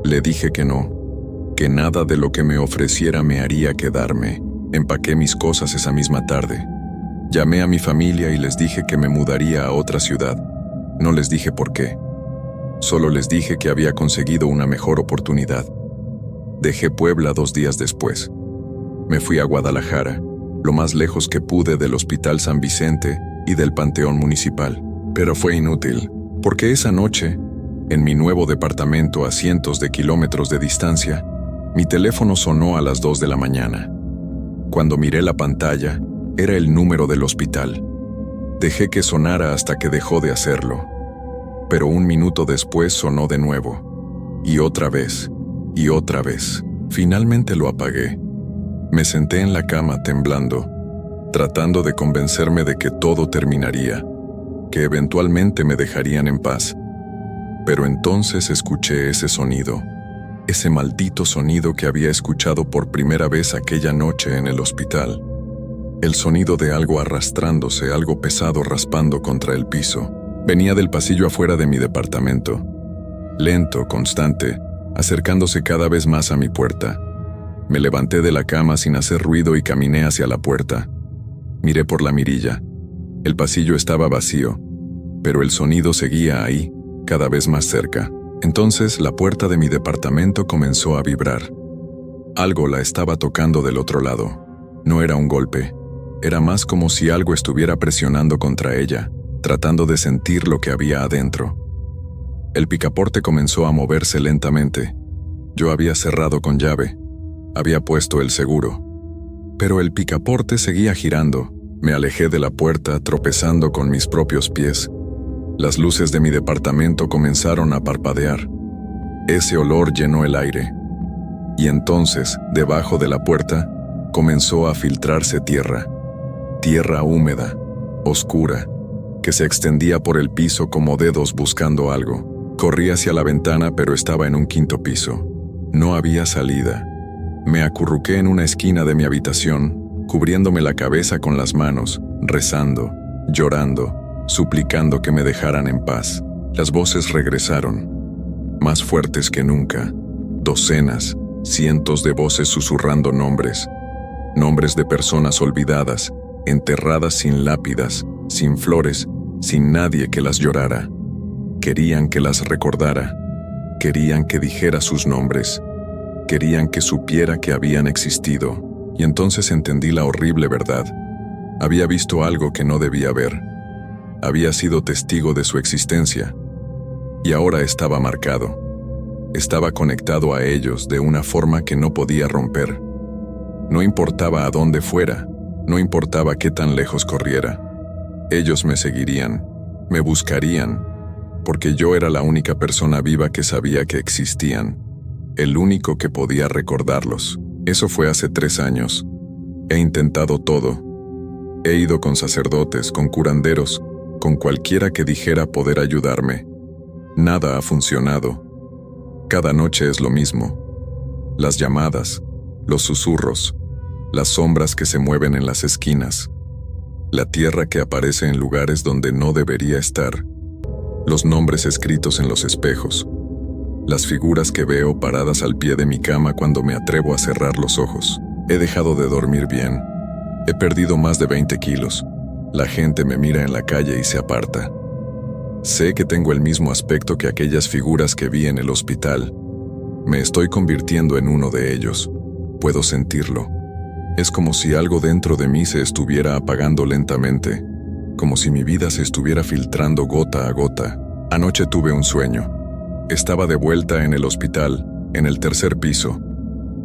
Le dije que no, que nada de lo que me ofreciera me haría quedarme. Empaqué mis cosas esa misma tarde. Llamé a mi familia y les dije que me mudaría a otra ciudad. No les dije por qué. Solo les dije que había conseguido una mejor oportunidad. Dejé Puebla 2 días después. Me fui a Guadalajara, lo más lejos que pude del Hospital San Vicente y del Panteón Municipal. Pero fue inútil, porque esa noche, en mi nuevo departamento a cientos de kilómetros de distancia, mi teléfono sonó a las 2 de la mañana. Cuando miré la pantalla, era el número del hospital. Dejé que sonara hasta que dejó de hacerlo. Pero 1 minuto después sonó de nuevo. Y otra vez. Y otra vez. Finalmente lo apagué. Me senté en la cama temblando, tratando de convencerme de que todo terminaría, que eventualmente me dejarían en paz. Pero entonces escuché ese sonido, ese maldito sonido que había escuchado por primera vez aquella noche en el hospital. El sonido de algo arrastrándose, algo pesado raspando contra el piso. Venía del pasillo afuera de mi departamento. Lento, constante, acercándose cada vez más a mi puerta. Me levanté de la cama sin hacer ruido y caminé hacia la puerta. Miré por la mirilla. El pasillo estaba vacío, pero el sonido seguía ahí, cada vez más cerca. Entonces la puerta de mi departamento comenzó a vibrar. Algo la estaba tocando del otro lado. No era un golpe. Era más como si algo estuviera presionando contra ella, tratando de sentir lo que había adentro. El picaporte comenzó a moverse lentamente. Yo había cerrado con llave. Había puesto el seguro. Pero el picaporte seguía girando. Me alejé de la puerta, tropezando con mis propios pies. Las luces de mi departamento comenzaron a parpadear. Ese olor llenó el aire. Y entonces, debajo de la puerta, comenzó a filtrarse tierra. Tierra húmeda, oscura, que se extendía por el piso como dedos buscando algo. Corrí hacia la ventana, pero estaba en un 5º piso. No había salida. Me acurruqué en una esquina de mi habitación, cubriéndome la cabeza con las manos, rezando, llorando, suplicando que me dejaran en paz. Las voces regresaron, más fuertes que nunca. Docenas, cientos de voces susurrando nombres. Nombres de personas olvidadas, enterradas sin lápidas, sin flores, sin nadie que las llorara. Querían que las recordara. Querían que dijera sus nombres. Querían que supiera que habían existido. Y entonces entendí la horrible verdad. Había visto algo que no debía ver. Había sido testigo de su existencia. Y ahora estaba marcado. Estaba conectado a ellos de una forma que no podía romper. No importaba a dónde fuera, no importaba qué tan lejos corriera. Ellos me seguirían, me buscarían, porque yo era la única persona viva que sabía que existían, el único que podía recordarlos. Eso fue hace 3 años. He intentado todo. He ido con sacerdotes, con curanderos, con cualquiera que dijera poder ayudarme. Nada ha funcionado. Cada noche es lo mismo. Las llamadas, los susurros, las sombras que se mueven en las esquinas, la tierra que aparece en lugares donde no debería estar, los nombres escritos en los espejos, las figuras que veo paradas al pie de mi cama cuando me atrevo a cerrar los ojos. He dejado de dormir bien. He perdido más de 20 kilos. La gente me mira en la calle y se aparta. Sé que tengo el mismo aspecto que aquellas figuras que vi en el hospital. Me estoy convirtiendo en uno de ellos. Puedo sentirlo. Es como si algo dentro de mí se estuviera apagando lentamente, como si mi vida se estuviera filtrando gota a gota. Anoche tuve un sueño. Estaba de vuelta en el hospital, en el 3er piso,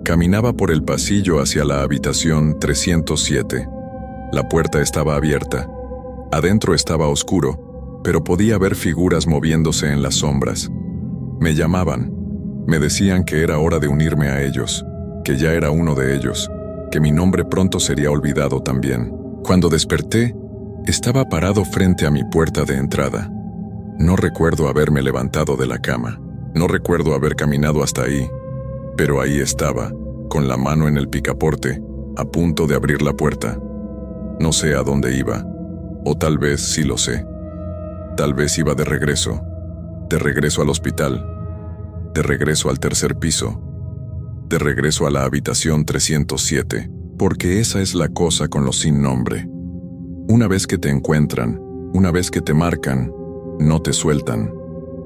Caminaba por el pasillo hacia la habitación 307. La puerta estaba abierta. Adentro estaba oscuro, pero podía ver figuras moviéndose en las sombras. Me llamaban. Me decían que era hora de unirme a ellos, que ya era uno de ellos, que mi nombre pronto sería olvidado también. Cuando desperté, estaba parado frente a mi puerta de entrada. No recuerdo haberme levantado de la cama. No recuerdo haber caminado hasta ahí. Pero ahí estaba, con la mano en el picaporte, a punto de abrir la puerta. No sé a dónde iba, o tal vez sí lo sé. Tal vez iba de regreso al hospital, de regreso al tercer piso, de regreso a la habitación 307, porque esa es la cosa con los sin nombre. Una vez que te encuentran, una vez que te marcan, no te sueltan.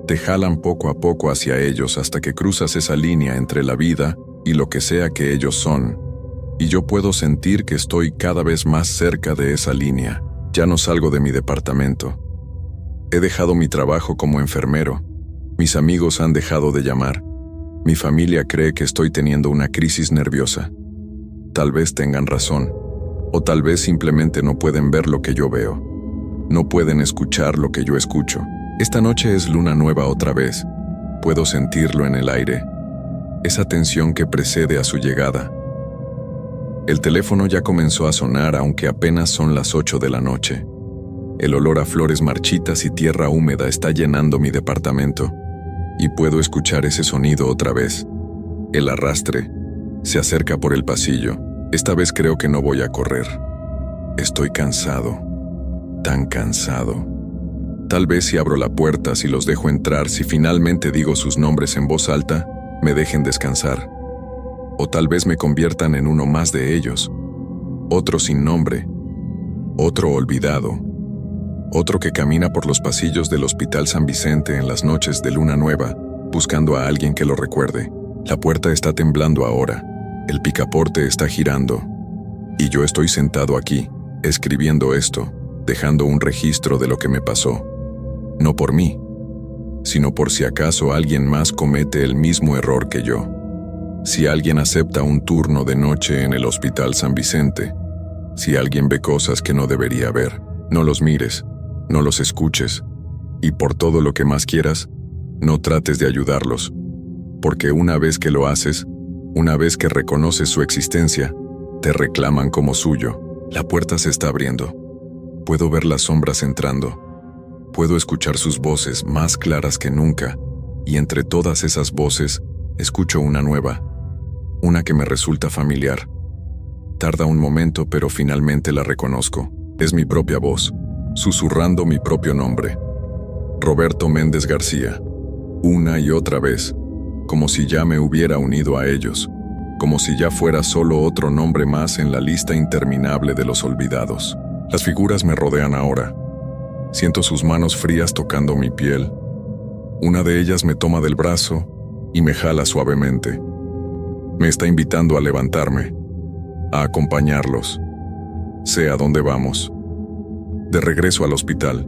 Te jalan poco a poco hacia ellos hasta que cruzas esa línea entre la vida y lo que sea que ellos son. Y yo puedo sentir que estoy cada vez más cerca de esa línea. Ya no salgo de mi departamento. He dejado mi trabajo como enfermero. Mis amigos han dejado de llamar. Mi familia cree que estoy teniendo una crisis nerviosa. Tal vez tengan razón, o tal vez simplemente no pueden ver lo que yo veo. No pueden escuchar lo que yo escucho. Esta noche es luna nueva otra vez. Puedo sentirlo en el aire. Esa tensión que precede a su llegada. El teléfono ya comenzó a sonar aunque apenas son las 8 de la noche. El olor a flores marchitas y tierra húmeda está llenando mi departamento. Y puedo escuchar ese sonido otra vez. El arrastre. Se acerca por el pasillo. Esta vez creo que no voy a correr. Estoy cansado. Tan cansado. Tal vez si abro la puerta, si los dejo entrar, si finalmente digo sus nombres en voz alta, me dejen descansar. O tal vez me conviertan en uno más de ellos. Otro sin nombre. Otro olvidado. Otro que camina por los pasillos del Hospital San Vicente en las noches de luna nueva, buscando a alguien que lo recuerde. La puerta está temblando ahora. El picaporte está girando. Y yo estoy sentado aquí, escribiendo esto, dejando un registro de lo que me pasó. No por mí, sino por si acaso alguien más comete el mismo error que yo. Si alguien acepta un turno de noche en el Hospital San Vicente, si alguien ve cosas que no debería ver, no los mires, no los escuches, y por todo lo que más quieras, no trates de ayudarlos, porque una vez que lo haces, una vez que reconoces su existencia, te reclaman como suyo. La puerta se está abriendo. Puedo ver las sombras entrando. Puedo escuchar sus voces más claras que nunca, y entre todas esas voces, escucho una nueva, una que me resulta familiar. Tarda un momento, pero finalmente la reconozco. Es mi propia voz, susurrando mi propio nombre. Roberto Méndez García. Una y otra vez, como si ya me hubiera unido a ellos, como si ya fuera solo otro nombre más en la lista interminable de los olvidados. Las figuras me rodean ahora. Siento sus manos frías tocando mi piel. Una de ellas me toma del brazo y me jala suavemente. Me está invitando a levantarme, a acompañarlos. Sé a dónde vamos. De regreso al hospital.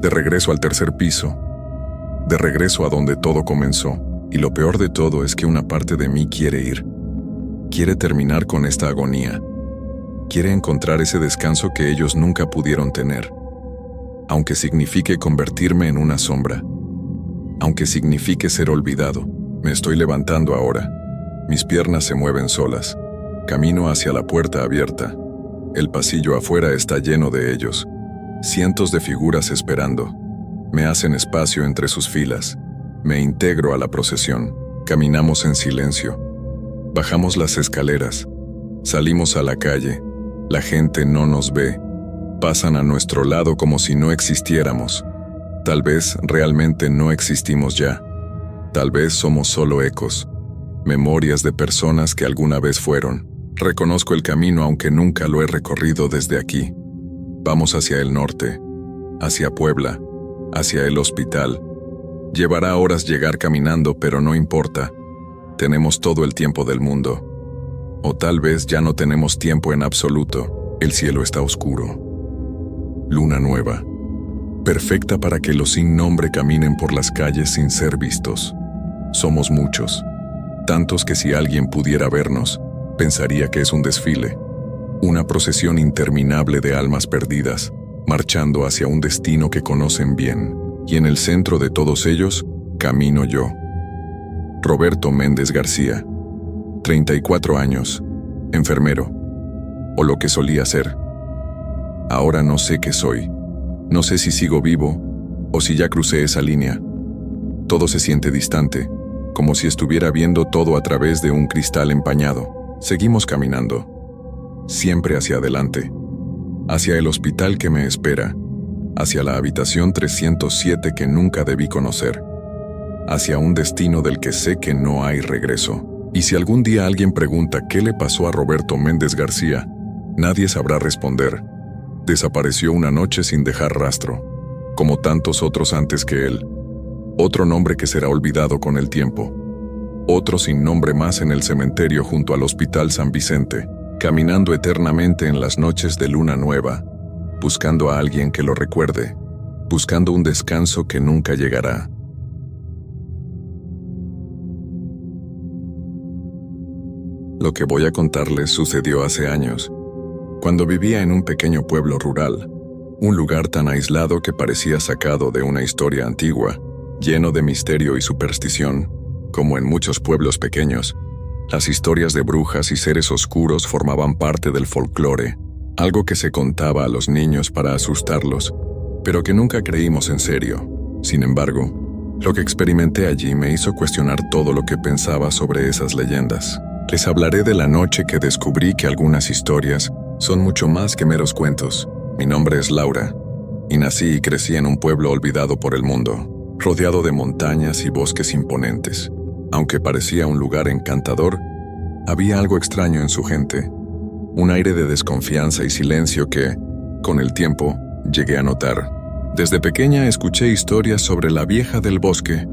De regreso al tercer piso. De regreso a donde todo comenzó. Y lo peor de todo es que una parte de mí quiere ir. Quiere terminar con esta agonía. Quiere encontrar ese descanso que ellos nunca pudieron tener. Aunque signifique convertirme en una sombra. Aunque signifique ser olvidado. Me estoy levantando ahora. Mis piernas se mueven solas. Camino hacia la puerta abierta. El pasillo afuera está lleno de ellos. Cientos de figuras esperando. Me hacen espacio entre sus filas. Me integro a la procesión. Caminamos en silencio. Bajamos las escaleras. Salimos a la calle. La gente no nos ve. Pasan a nuestro lado como si no existiéramos. Tal vez realmente no existimos ya. Tal vez somos solo ecos. Memorias de personas que alguna vez fueron. Reconozco el camino aunque nunca lo he recorrido desde aquí. Vamos hacia el norte. Hacia Puebla. Hacia el hospital. Llevará horas llegar caminando, pero no importa. Tenemos todo el tiempo del mundo. O tal vez ya no tenemos tiempo en absoluto. El cielo está oscuro. Luna nueva. Perfecta para que los sin nombre caminen por las calles sin ser vistos. Somos muchos. tantos que si alguien pudiera vernos, pensaría que es un desfile, una procesión interminable de almas perdidas, marchando hacia un destino que conocen bien, y en el centro de todos ellos, camino yo. Roberto Méndez García, 34 años, enfermero, o lo que solía ser. Ahora no sé qué soy, no sé si sigo vivo, o si ya crucé esa línea. Todo se siente distante, como si estuviera viendo todo a través de un cristal empañado. Seguimos caminando, siempre hacia adelante, hacia el hospital que me espera, hacia la habitación 307 que nunca debí conocer, hacia un destino del que sé que no hay regreso. Y si algún día alguien pregunta qué le pasó a Roberto Méndez García, nadie sabrá responder. Desapareció una noche sin dejar rastro, como tantos otros antes que él. Otro nombre que será olvidado con el tiempo. Otro sin nombre más en el cementerio junto al Hospital San Vicente, caminando eternamente en las noches de luna nueva, buscando a alguien que lo recuerde, buscando un descanso que nunca llegará. Lo que voy a contarles sucedió hace años, cuando vivía en un pequeño pueblo rural, un lugar tan aislado que parecía sacado de una historia antigua, lleno de misterio y superstición. Como en muchos pueblos pequeños, las historias de brujas y seres oscuros formaban parte del folclore, algo que se contaba a los niños para asustarlos, pero que nunca creímos en serio. Sin embargo, lo que experimenté allí me hizo cuestionar todo lo que pensaba sobre esas leyendas. Les hablaré de la noche que descubrí que algunas historias son mucho más que meros cuentos. Mi nombre es Laura, y nací y crecí en un pueblo olvidado por el mundo, rodeado de montañas y bosques imponentes. Aunque parecía un lugar encantador, había algo extraño en su gente, un aire de desconfianza y silencio que, con el tiempo, llegué a notar. Desde pequeña escuché historias sobre la vieja del bosque,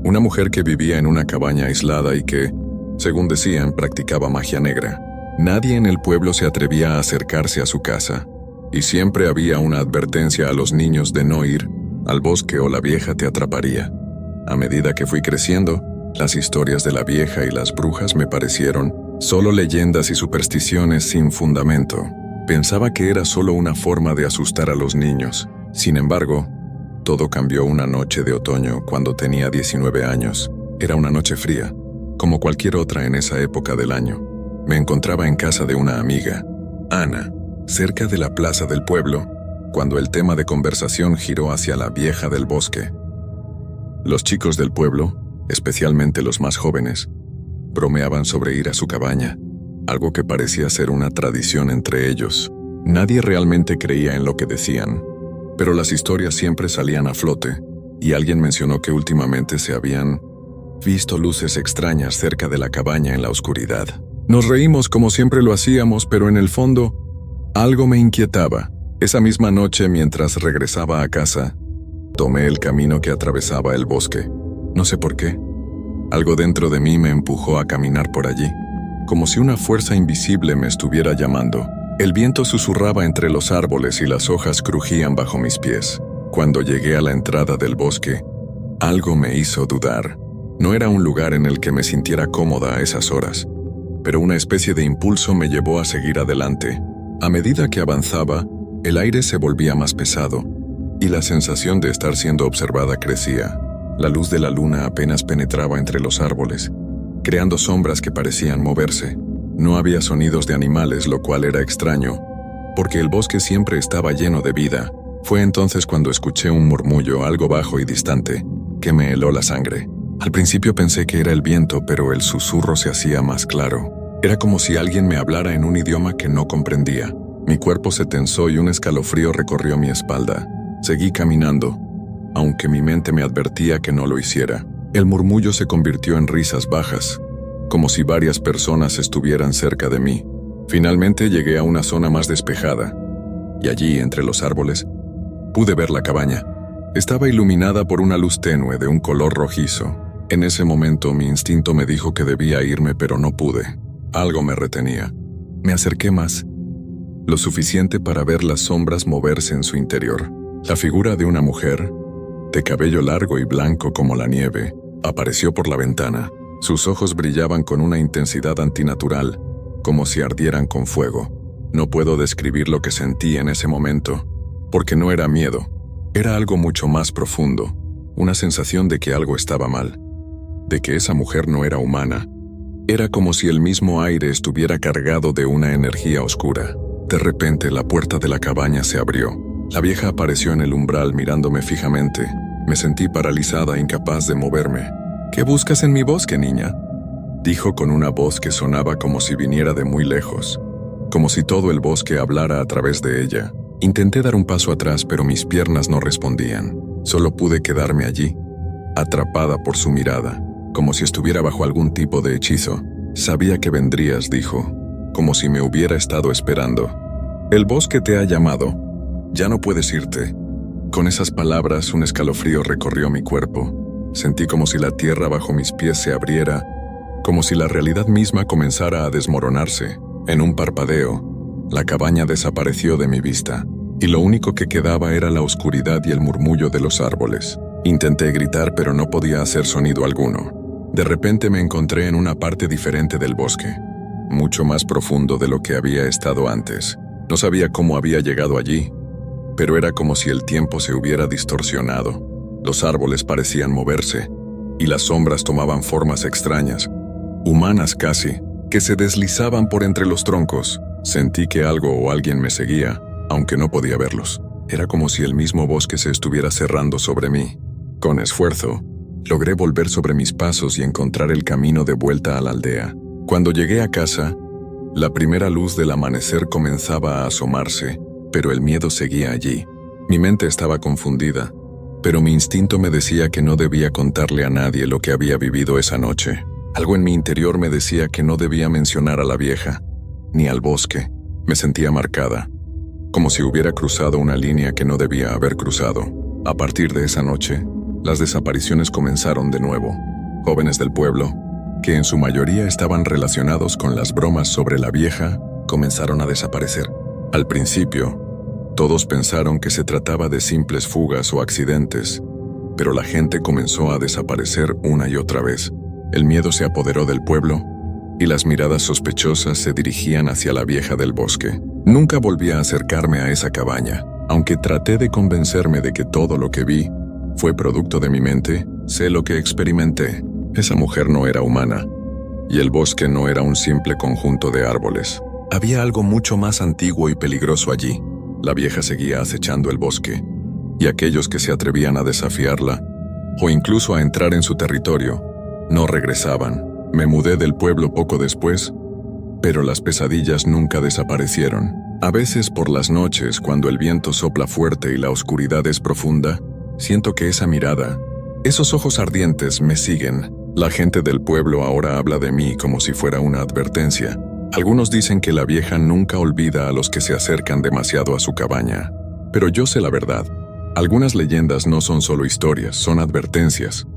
una mujer que vivía en una cabaña aislada y que, según decían, practicaba magia negra. Nadie en el pueblo se atrevía a acercarse a su casa, y siempre había una advertencia a los niños de no ir al bosque o la vieja te atraparía. A medida que fui creciendo, las historias de la vieja y las brujas me parecieron solo leyendas y supersticiones sin fundamento. Pensaba que era solo una forma de asustar a los niños. Sin embargo, todo cambió una noche de otoño cuando tenía 19 años. Era una noche fría, como cualquier otra en esa época del año. Me encontraba en casa de una amiga, Ana, cerca de la plaza del pueblo, cuando el tema de conversación giró hacia la vieja del bosque. Los chicos del pueblo, especialmente los más jóvenes, bromeaban sobre ir a su cabaña, algo que parecía ser una tradición entre ellos. Nadie realmente creía en lo que decían, pero las historias siempre salían a flote, y alguien mencionó que últimamente se habían visto luces extrañas cerca de la cabaña en la oscuridad. Nos reímos como siempre lo hacíamos, pero en el fondo, algo me inquietaba. Esa misma noche, mientras regresaba a casa, tomé el camino que atravesaba el bosque. No sé por qué. Algo dentro de mí me empujó a caminar por allí, como si una fuerza invisible me estuviera llamando. El viento susurraba entre los árboles y las hojas crujían bajo mis pies. Cuando llegué a la entrada del bosque, algo me hizo dudar. No era un lugar en el que me sintiera cómoda a esas horas, pero una especie de impulso me llevó a seguir adelante. A medida que avanzaba, el aire se volvía más pesado, y la sensación de estar siendo observada crecía. La luz de la luna apenas penetraba entre los árboles, creando sombras que parecían moverse. No había sonidos de animales, lo cual era extraño, porque el bosque siempre estaba lleno de vida. Fue entonces cuando escuché un murmullo algo bajo y distante, que me heló la sangre. Al principio pensé que era el viento, pero el susurro se hacía más claro. Era como si alguien me hablara en un idioma que no comprendía. Mi cuerpo se tensó y un escalofrío recorrió mi espalda. Seguí caminando, aunque mi mente me advertía que no lo hiciera. El murmullo se convirtió en risas bajas, como si varias personas estuvieran cerca de mí. Finalmente llegué a una zona más despejada, y allí, entre los árboles, pude ver la cabaña. Estaba iluminada por una luz tenue de un color rojizo. En ese momento mi instinto me dijo que debía irme, pero no pude. Algo me retenía. Me acerqué más, lo suficiente para ver las sombras moverse en su interior. La figura de una mujer, de cabello largo y blanco como la nieve, apareció por la ventana. Sus ojos brillaban con una intensidad antinatural, como si ardieran con fuego. No puedo describir lo que sentí en ese momento, porque no era miedo, era algo mucho más profundo, una sensación de que algo estaba mal, de que esa mujer no era humana. Era como si el mismo aire estuviera cargado de una energía oscura. De repente la puerta de la cabaña se abrió. La vieja apareció en el umbral mirándome fijamente. Me sentí paralizada, incapaz de moverme. «¿Qué buscas en mi bosque, niña?», dijo con una voz que sonaba como si viniera de muy lejos, como si todo el bosque hablara a través de ella. Intenté dar un paso atrás, pero mis piernas no respondían. Solo pude quedarme allí, atrapada por su mirada, como si estuviera bajo algún tipo de hechizo. «Sabía que vendrías», dijo, como si me hubiera estado esperando. «El bosque te ha llamado. Ya no puedes irte». Con esas palabras, un escalofrío recorrió mi cuerpo. Sentí como si la tierra bajo mis pies se abriera, como si la realidad misma comenzara a desmoronarse. En un parpadeo, la cabaña desapareció de mi vista, y lo único que quedaba era la oscuridad y el murmullo de los árboles. Intenté gritar, pero no podía hacer sonido alguno. De repente me encontré en una parte diferente del bosque, mucho más profundo de lo que había estado antes. No sabía cómo había llegado allí, pero era como si el tiempo se hubiera distorsionado. Los árboles parecían moverse, y las sombras tomaban formas extrañas, humanas casi, que se deslizaban por entre los troncos. Sentí que algo o alguien me seguía, aunque no podía verlos. Era como si el mismo bosque se estuviera cerrando sobre mí. Con esfuerzo, logré volver sobre mis pasos y encontrar el camino de vuelta a la aldea. Cuando llegué a casa, la primera luz del amanecer comenzaba a asomarse, pero el miedo seguía allí. Mi mente estaba confundida, pero mi instinto me decía que no debía contarle a nadie lo que había vivido esa noche. Algo en mi interior me decía que no debía mencionar a la vieja, ni al bosque. Me sentía marcada, como si hubiera cruzado una línea que no debía haber cruzado. A partir de esa noche, las desapariciones comenzaron de nuevo. Jóvenes del pueblo, que en su mayoría estaban relacionados con las bromas sobre la vieja, comenzaron a desaparecer. Al principio, todos pensaron que se trataba de simples fugas o accidentes, pero la gente comenzó a desaparecer una y otra vez. El miedo se apoderó del pueblo, y las miradas sospechosas se dirigían hacia la vieja del bosque. Nunca volví a acercarme a esa cabaña. Aunque traté de convencerme de que todo lo que vi fue producto de mi mente, sé lo que experimenté. Esa mujer no era humana, y el bosque no era un simple conjunto de árboles. Había algo mucho más antiguo y peligroso allí. La vieja seguía acechando el bosque, y aquellos que se atrevían a desafiarla, o incluso a entrar en su territorio, no regresaban. Me mudé del pueblo poco después, pero las pesadillas nunca desaparecieron. A veces por las noches, cuando el viento sopla fuerte y la oscuridad es profunda, siento que esa mirada, esos ojos ardientes me siguen. La gente del pueblo ahora habla de mí como si fuera una advertencia. Algunos dicen que la vieja nunca olvida a los que se acercan demasiado a su cabaña. Pero yo sé la verdad. Algunas leyendas no son solo historias, son advertencias.